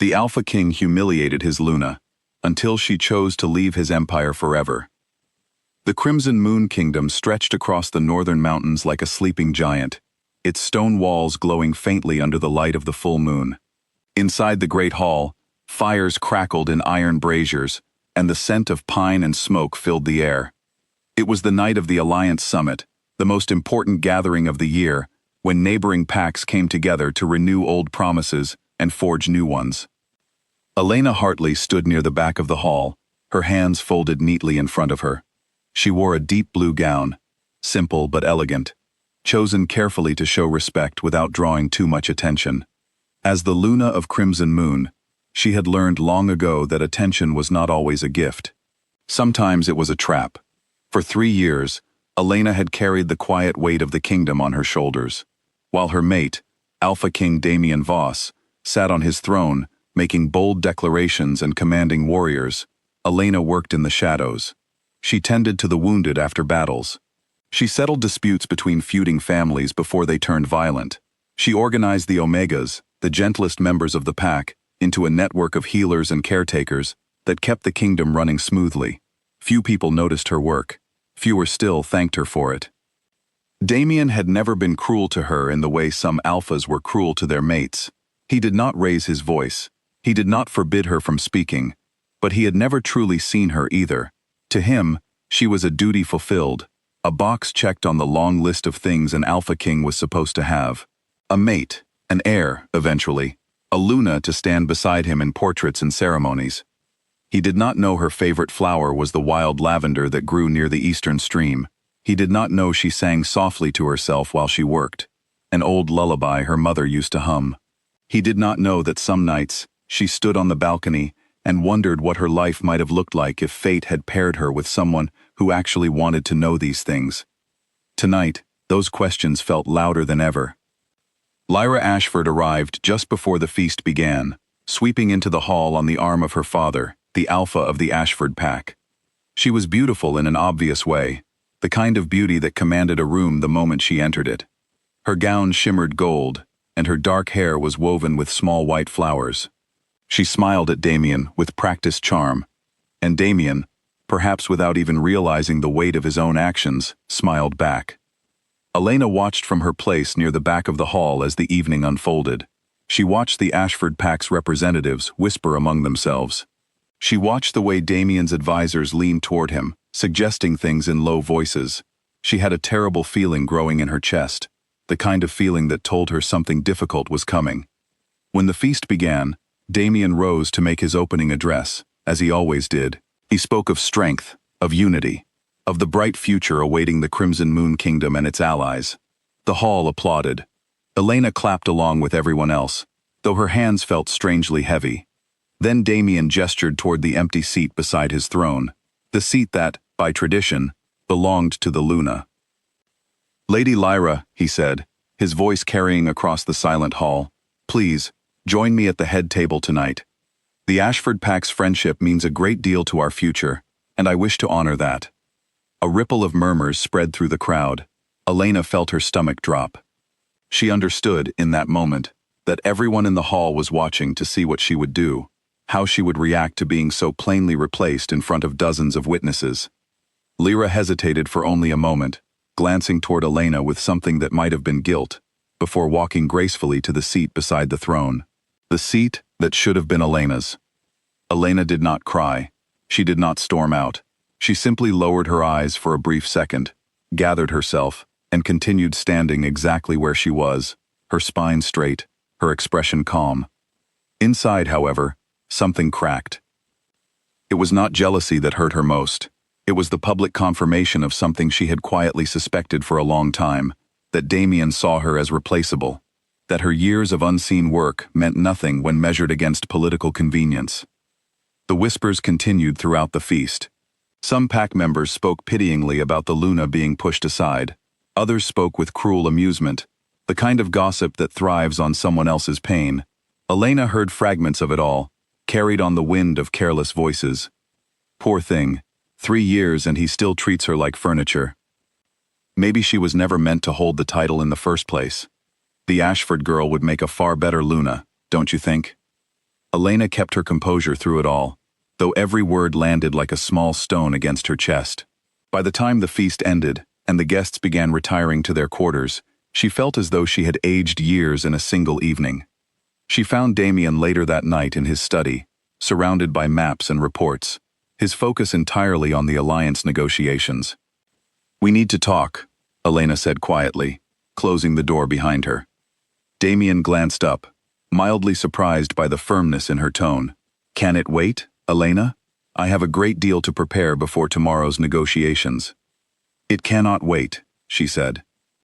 The Alpha King humiliated his Luna, until she chose to leave his empire forever. The Crimson Moon Kingdom stretched across the northern mountains like a sleeping giant, its stone walls glowing faintly under the light of the full moon. Inside the great hall, fires crackled in iron braziers, and the scent of pine and smoke filled the air. It was the night of the Alliance Summit, the most important gathering of the year, when neighboring packs came together to renew old promises and forge new ones. Elena Hartley stood near the back of the hall, her hands folded neatly in front of her. She wore a deep blue gown, simple but elegant, chosen carefully to show respect without drawing too much attention. As the Luna of Crimson Moon, she had learned long ago that attention was not always a gift. Sometimes it was a trap. For 3 years, Elena had carried the quiet weight of the kingdom on her shoulders, while her mate, Alpha King Damian Voss, sat on his throne, making bold declarations and commanding warriors. Elena worked in the shadows. She tended to the wounded after battles. She settled disputes between feuding families before they turned violent. She organized the Omegas, the gentlest members of the pack, into a network of healers and caretakers that kept the kingdom running smoothly. Few people noticed her work. Fewer still thanked her for it. Damian had never been cruel to her in the way some alphas were cruel to their mates. He did not raise his voice. He did not forbid her from speaking. But he had never truly seen her either. To him, she was a duty fulfilled, a box checked on the long list of things an Alpha King was supposed to have. A mate, an heir, eventually, a Luna to stand beside him in portraits and ceremonies. He did not know her favorite flower was the wild lavender that grew near the eastern stream. He did not know she sang softly to herself while she worked, an old lullaby her mother used to hum. He did not know that some nights, she stood on the balcony and wondered what her life might have looked like if fate had paired her with someone who actually wanted to know these things. Tonight, those questions felt louder than ever. Lyra Ashford arrived just before the feast began, sweeping into the hall on the arm of her father, the Alpha of the Ashford pack. She was beautiful in an obvious way, the kind of beauty that commanded a room the moment she entered it. Her gown shimmered gold, and her dark hair was woven with small white flowers. She smiled at Damian with practiced charm, and Damian, perhaps without even realizing the weight of his own actions, smiled back. Elena watched from her place near the back of the hall as the evening unfolded. She watched the Ashford pack's representatives whisper among themselves. She watched the way Damian's advisors leaned toward him, suggesting things in low voices. She had a terrible feeling growing in her chest, the kind of feeling that told her something difficult was coming. When the feast began, Damian rose to make his opening address, as he always did. He spoke of strength, of unity, of the bright future awaiting the Crimson Moon Kingdom and its allies. The hall applauded. Elena clapped along with everyone else, though her hands felt strangely heavy. Then Damian gestured toward the empty seat beside his throne, the seat that, by tradition, belonged to the Luna. "Lady Lyra," he said, his voice carrying across the silent hall, "please, join me at the head table tonight. The Ashford pack's friendship means a great deal to our future, and I wish to honor that." A ripple of murmurs spread through the crowd. Elena felt her stomach drop. She understood, in that moment, that everyone in the hall was watching to see what she would do, how she would react to being so plainly replaced in front of dozens of witnesses. Lyra hesitated for only a moment, glancing toward Elena with something that might have been guilt, before walking gracefully to the seat beside the throne. The seat that should have been Elena's. Elena did not cry. She did not storm out. She simply lowered her eyes for a brief second, gathered herself, and continued standing exactly where she was, her spine straight, her expression calm. Inside, however, something cracked. It was not jealousy that hurt her most. It was the public confirmation of something she had quietly suspected for a long time, that Damian saw her as replaceable, that her years of unseen work meant nothing when measured against political convenience. The whispers continued throughout the feast. Some pack members spoke pityingly about the Luna being pushed aside. Others spoke with cruel amusement, the kind of gossip that thrives on someone else's pain. Elena heard fragments of it all, carried on the wind of careless voices. Poor thing, 3 years and he still treats her like furniture. Maybe she was never meant to hold the title in the first place. The Ashford girl would make a far better Luna, don't you think? Elena kept her composure through it all, though every word landed like a small stone against her chest. By the time the feast ended, and the guests began retiring to their quarters, she felt as though she had aged years in a single evening. She found Damian later that night in his study, surrounded by maps and reports, his focus entirely on the alliance negotiations. "We need to talk," Elena said quietly, closing the door behind her. Damian glanced up, mildly surprised by the firmness in her tone. "Can it wait, Elena? I have a great deal to prepare before tomorrow's negotiations." "It cannot wait," she said.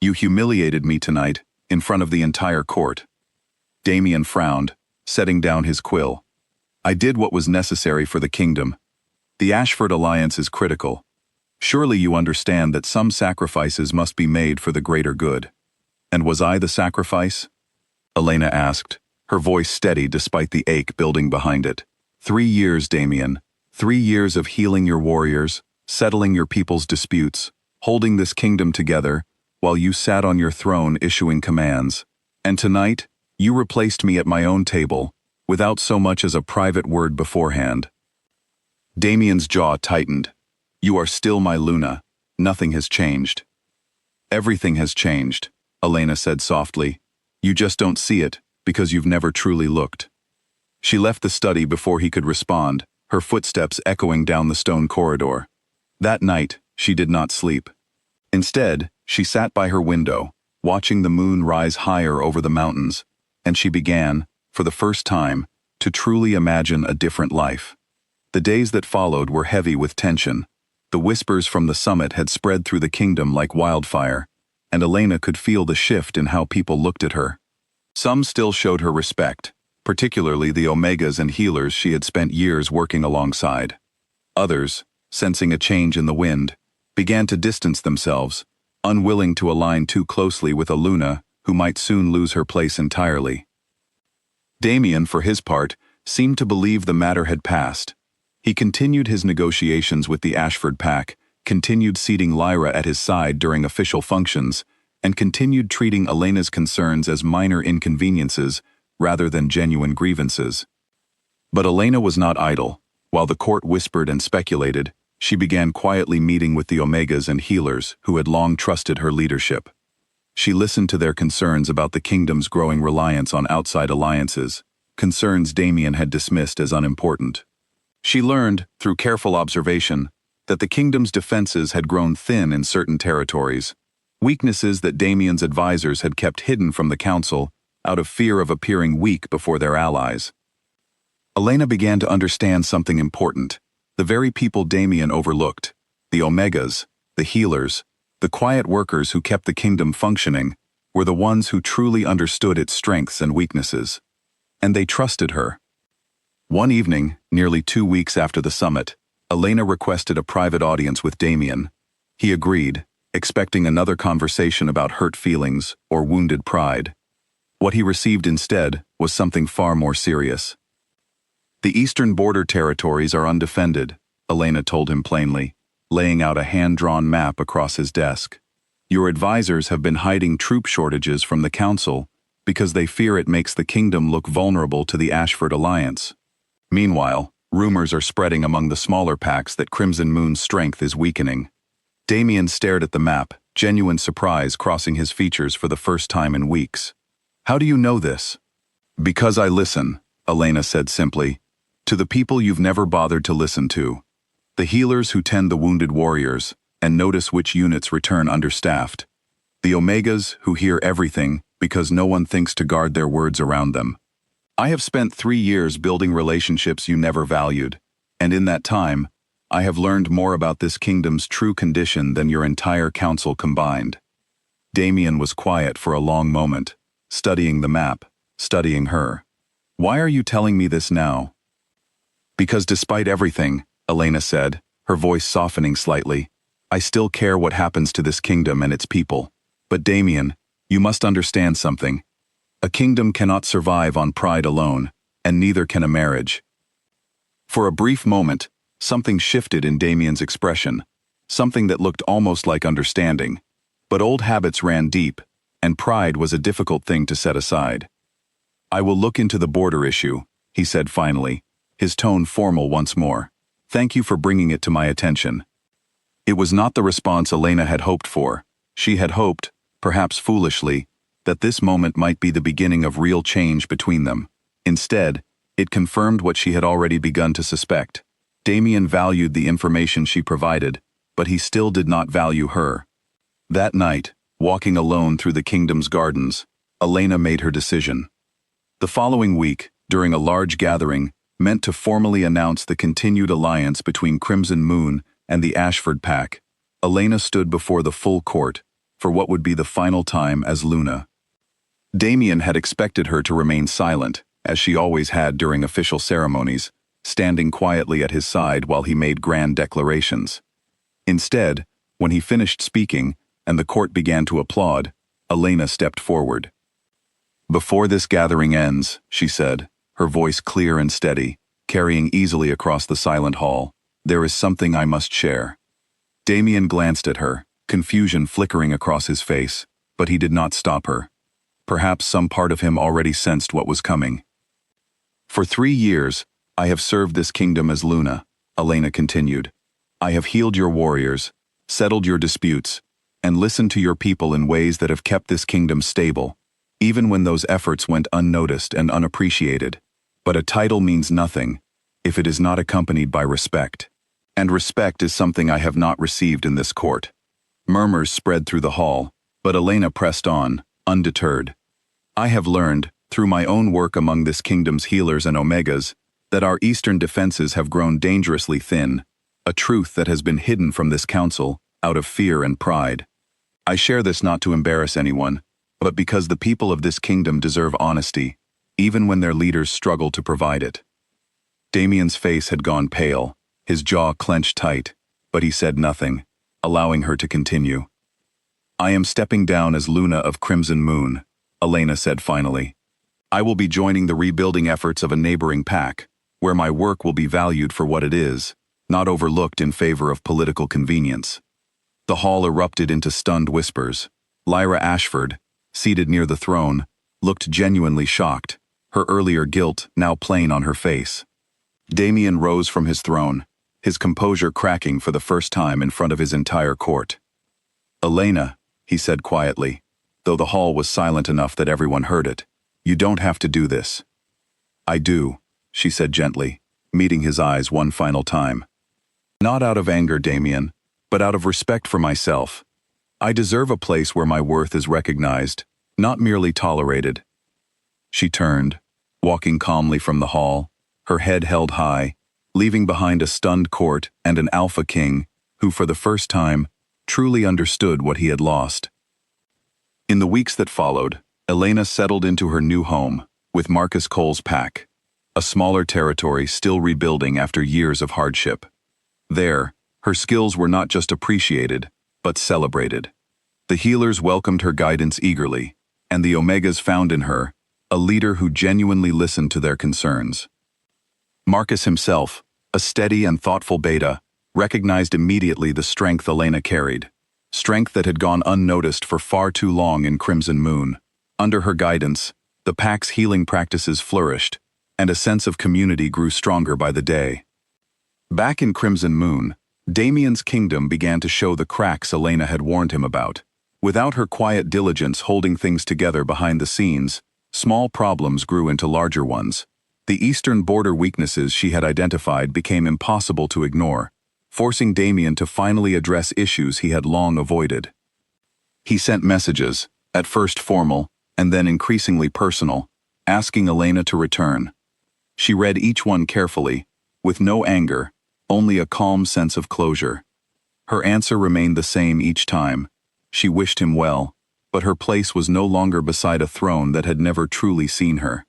"You humiliated me tonight, in front of the entire court." Damian frowned, setting down his quill. "I did what was necessary for the kingdom. The Ashford alliance is critical. Surely you understand that some sacrifices must be made for the greater good." "And was I the sacrifice?" Elena asked, her voice steady despite the ache building behind it. 3 years, Damian. 3 years of healing your warriors, settling your people's disputes, holding this kingdom together, while you sat on your throne issuing commands. And tonight, you replaced me at my own table, without so much as a private word beforehand. Damian's jaw tightened. "You are still my Luna. Nothing has changed." "Everything has changed," Elena said softly. "You just don't see it, because you've never truly looked." She left the study before he could respond, her footsteps echoing down the stone corridor. That night, she did not sleep. Instead, she sat by her window, watching the moon rise higher over the mountains, and she began, for the first time, to truly imagine a different life. The days that followed were heavy with tension. The whispers from the summit had spread through the kingdom like wildfire, and Elena could feel the shift in how people looked at her. Some still showed her respect, particularly the Omegas and healers she had spent years working alongside. Others, sensing a change in the wind, began to distance themselves, unwilling to align too closely with a Luna who might soon lose her place entirely. Damian, for his part, seemed to believe the matter had passed. He continued his negotiations with the Ashford pack, continued seating Lyra at his side during official functions, and continued treating Elena's concerns as minor inconveniences rather than genuine grievances. But Elena was not idle. While the court whispered and speculated, she began quietly meeting with the Omegas and healers who had long trusted her leadership. She listened to their concerns about the kingdom's growing reliance on outside alliances, concerns Damian had dismissed as unimportant. She learned, through careful observation, that the kingdom's defenses had grown thin in certain territories, weaknesses that Damian's advisors had kept hidden from the council out of fear of appearing weak before their allies. Elena began to understand something important. The very people Damian overlooked, the Omegas, the healers, the quiet workers who kept the kingdom functioning, were the ones who truly understood its strengths and weaknesses. And they trusted her. One evening, nearly 2 weeks after the summit, Elena requested a private audience with Damian. He agreed, expecting another conversation about hurt feelings or wounded pride. What he received instead was something far more serious. "The eastern border territories are undefended," Elena told him plainly, laying out a hand-drawn map across his desk. "Your advisors have been hiding troop shortages from the council because they fear it makes the kingdom look vulnerable to the Ashford alliance. Meanwhile, rumors are spreading among the smaller packs that Crimson Moon's strength is weakening." Damian stared at the map, genuine surprise crossing his features for the first time in weeks. "How do you know this?" "Because I listen," Elena said simply, "to the people you've never bothered to listen to. The healers who tend the wounded warriors and notice which units return understaffed. The Omegas who hear everything because no one thinks to guard their words around them. I have spent 3 years building relationships you never valued, and in that time, I have learned more about this kingdom's true condition than your entire council combined." Damian was quiet for a long moment, studying the map, studying her. "Why are you telling me this now?" "Because despite everything," Elena said, her voice softening slightly, "I still care what happens to this kingdom and its people. But Damian, you must understand something. A kingdom cannot survive on pride alone, and neither can a marriage." For a brief moment, something shifted in Damian's expression, something that looked almost like understanding. But old habits ran deep, and pride was a difficult thing to set aside. "I will look into the border issue," he said finally, his tone formal once more. "Thank you for bringing it to my attention." It was not the response Elena had hoped for. She had hoped, perhaps foolishly, that this moment might be the beginning of real change between them. Instead, it confirmed what she had already begun to suspect. Damian valued the information she provided, but he still did not value her. That night, walking alone through the kingdom's gardens, Elena made her decision. The following week, during a large gathering, meant to formally announce the continued alliance between Crimson Moon and the Ashford pack, Elena stood before the full court, for what would be the final time as Luna. Damian had expected her to remain silent, as she always had during official ceremonies, standing quietly at his side while he made grand declarations. Instead, when he finished speaking and the court began to applaud, Elena stepped forward. "Before this gathering ends," she said, her voice clear and steady, carrying easily across the silent hall, "there is something I must share." Damian glanced at her, confusion flickering across his face, but he did not stop her. Perhaps some part of him already sensed what was coming. "For 3 years, I have served this kingdom as Luna," Elena continued. "I have healed your warriors, settled your disputes, and listened to your people in ways that have kept this kingdom stable, even when those efforts went unnoticed and unappreciated. But a title means nothing if it is not accompanied by respect. And respect is something I have not received in this court." Murmurs spread through the hall, but Elena pressed on, undeterred. "I have learned, through my own work among this kingdom's healers and omegas, that our eastern defenses have grown dangerously thin, a truth that has been hidden from this council, out of fear and pride. I share this not to embarrass anyone, but because the people of this kingdom deserve honesty, even when their leaders struggle to provide it." Damian's face had gone pale, his jaw clenched tight, but he said nothing, allowing her to continue. "I am stepping down as Luna of Crimson Moon," Elena said finally. "I will be joining the rebuilding efforts of a neighboring pack, where my work will be valued for what it is, not overlooked in favor of political convenience." The hall erupted into stunned whispers. Lyra Ashford, seated near the throne, looked genuinely shocked, her earlier guilt now plain on her face. Damian rose from his throne, his composure cracking for the first time in front of his entire court. "Elena," he said quietly, though the hall was silent enough that everyone heard it, "you don't have to do this." "I do," she said gently, meeting his eyes one final time. "Not out of anger, Damian, but out of respect for myself. I deserve a place where my worth is recognized, not merely tolerated." She turned, walking calmly from the hall, her head held high, leaving behind a stunned court and an Alpha King who, for the first time, truly understood what he had lost. In the weeks that followed, Elena settled into her new home, with Marcus Cole's pack, a smaller territory still rebuilding after years of hardship. There, her skills were not just appreciated, but celebrated. The healers welcomed her guidance eagerly, and the Omegas found in her a leader who genuinely listened to their concerns. Marcus himself, a steady and thoughtful beta, recognized immediately the strength Elena carried, strength that had gone unnoticed for far too long in Crimson Moon. Under her guidance, the pack's healing practices flourished, and a sense of community grew stronger by the day. Back in Crimson Moon, Damian's kingdom began to show the cracks Elena had warned him about. Without her quiet diligence holding things together behind the scenes, small problems grew into larger ones. The eastern border weaknesses she had identified became impossible to ignore, forcing Damian to finally address issues he had long avoided. He sent messages, at first formal, and then increasingly personal, asking Elena to return. She read each one carefully, with no anger, only a calm sense of closure. Her answer remained the same each time. She wished him well, but her place was no longer beside a throne that had never truly seen her.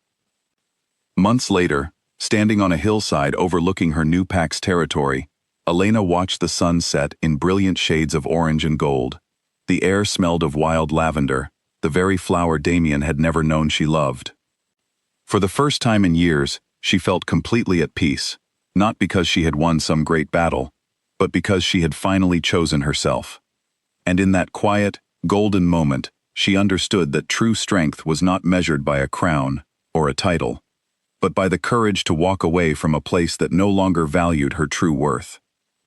Months later, standing on a hillside overlooking her new pack's territory, Elena watched the sun set in brilliant shades of orange and gold. The air smelled of wild lavender, the very flower Damian had never known she loved. For the first time in years, she felt completely at peace, not because she had won some great battle, but because she had finally chosen herself. And in that quiet, golden moment, she understood that true strength was not measured by a crown or a title. but by the courage to walk away from a place that no longer valued her true worth.